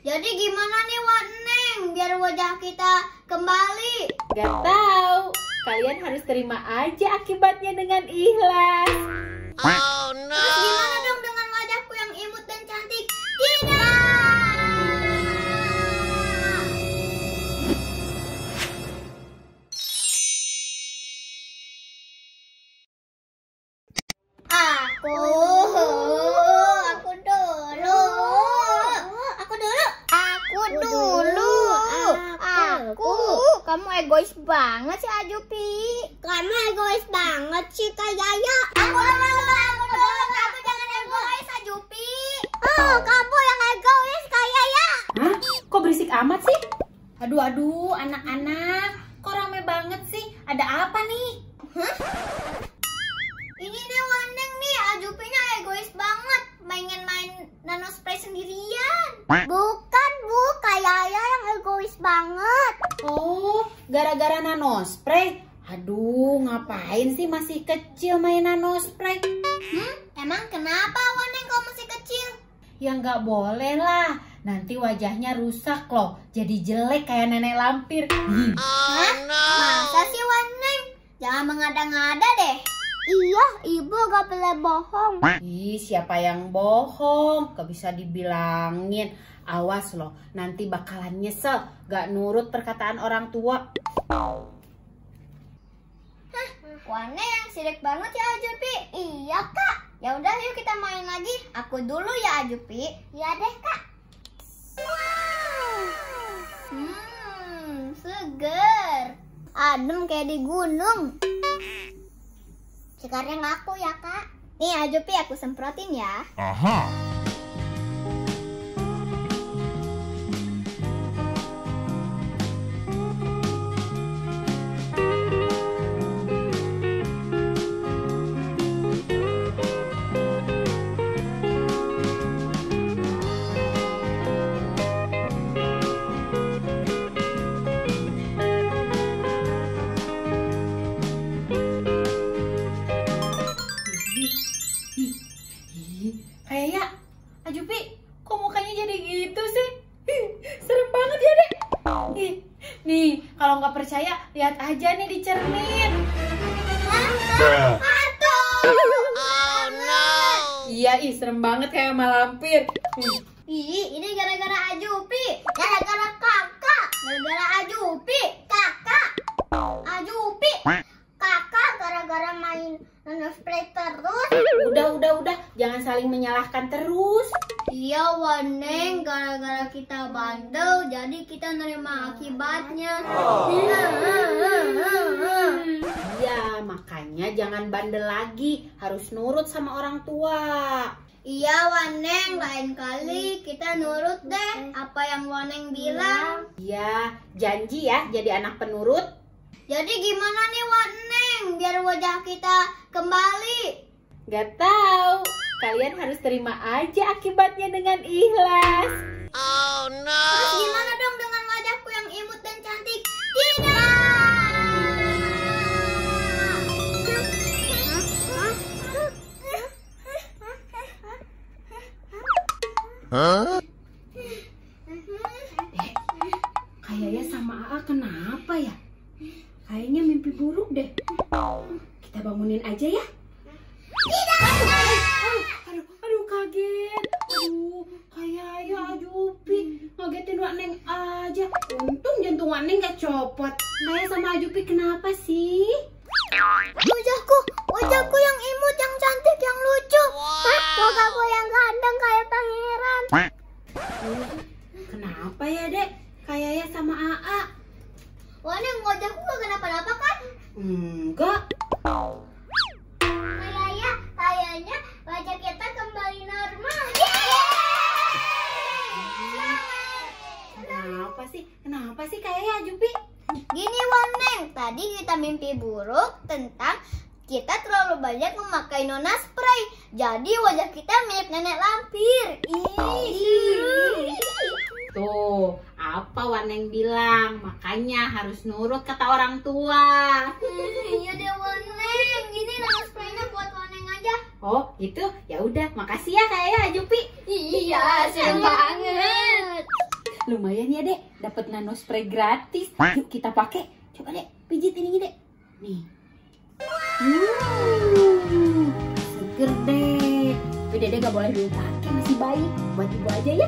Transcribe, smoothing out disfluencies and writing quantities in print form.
Jadi gimana nih Waneng biar wajah kita kembali? Gak tahu. Kalian harus terima aja akibatnya dengan ikhlas. Oh no. Terus gimana dong dengan wajahku yang imut dan cantik? Tidak. Kamu egois banget sih Ajupi. Kamu egois banget sih Kak Yaya. Aku jangan egois Ajupi. Oh, kamu yang egois Kak Yaya. Hah? Kok berisik amat sih? Aduh, anak-anak. Kok rame banget sih? Ada apa nih? Hah? Ini nih Waneng nih, Ajupinya egois banget. Pengen main nanospray sendirian. Bukan Bu, Kak Yaya yang egois banget. Oh, gara-gara nanospray. Aduh, ngapain sih masih kecil main nanospray? Emang kenapa Waneng kau masih kecil? Ya nggak boleh lah. Nanti wajahnya rusak loh. Jadi jelek kayak nenek lampir. Hah? Masa sih Waneng? Jangan mengada-ngada deh. Iya, ibu gak boleh bohong. Ih, siapa yang bohong? Gak bisa dibilangin. Awas loh, nanti bakalan nyesel gak nurut perkataan orang tua. Hah, Waneng sirik banget ya Ajupi. Iya Kak. Ya udah yuk kita main lagi. Aku dulu ya Ajupi. Iya deh Kak. Wow. Seger. Adem kayak di gunung. Sekarang aku ya Kak. Nih Ajupi aku semprotin ya. Aha. Kayak Ajupi, kok mukanya jadi gitu sih? Serem banget ya deh. Nih, kalau nggak percaya lihat aja nih di cermin. Oh no. Iya, serem banget kayak malampir. Ih, ini gara-gara Ajupi. Gara-gara kakak. Gara-gara Ajupi. Kakak. Ajupi. Kakak gara-gara main nanospray terus. Udah, jangan saling menyalahkan terus. Iya Waneng, gara-gara kita bandel, jadi kita nerima akibatnya. Iya, makanya jangan bandel lagi. Harus nurut sama orang tua. Iya Waneng, lain kali kita nurut deh apa yang Waneng bilang. Iya, janji ya jadi anak penurut. Jadi gimana nih Waneng biar wajah kita kembali? Gak tahu. Kalian harus terima aja akibatnya dengan ikhlas. Oh no. Terus gimana dong dengan wajahku yang imut dan cantik? Tidak. Huh? Kayaknya sama AA kenapa ya? Kayaknya mimpi buruk deh. Kita bangunin aja ya. Tidak. Aduh kaget. Kayaknya Ajupi ngagetin Waneng aja. Untung jantung Waneng gak copot. Kayak sama Ajupi kenapa sih? Wajahku yang imut, yang cantik, yang lucu. Wajahku yang ganteng kayak pangeran. Kenapa ya dek? Kayaknya sama AA. Waneng, wajahku gak kenapa-napa kan? Enggak. Kayaknya wajah kita kembali normal. Kenapa sih kayaknya Ajupi? Gini Waneng, tadi kita mimpi buruk tentang kita terlalu banyak memakai nanospray. Jadi wajah kita mirip nenek lampir. Tuh, apa Waneng bilang? Makanya harus nurut kata orang tua. Iya deh Waneng, ini nanospraynya buat Waneng aja. Oh, gitu? Ya udah, makasih ya kayaknya Ajupi. Iya, senang banget. lumayan ya Dek, dapat nano spray gratis. Yuk kita pakai. Coba Dek, pijit ininya Dek. Nih. Seger Dek. Tapi Dede gak boleh dulu pakai, masih bayi. Buat ibu aja ya.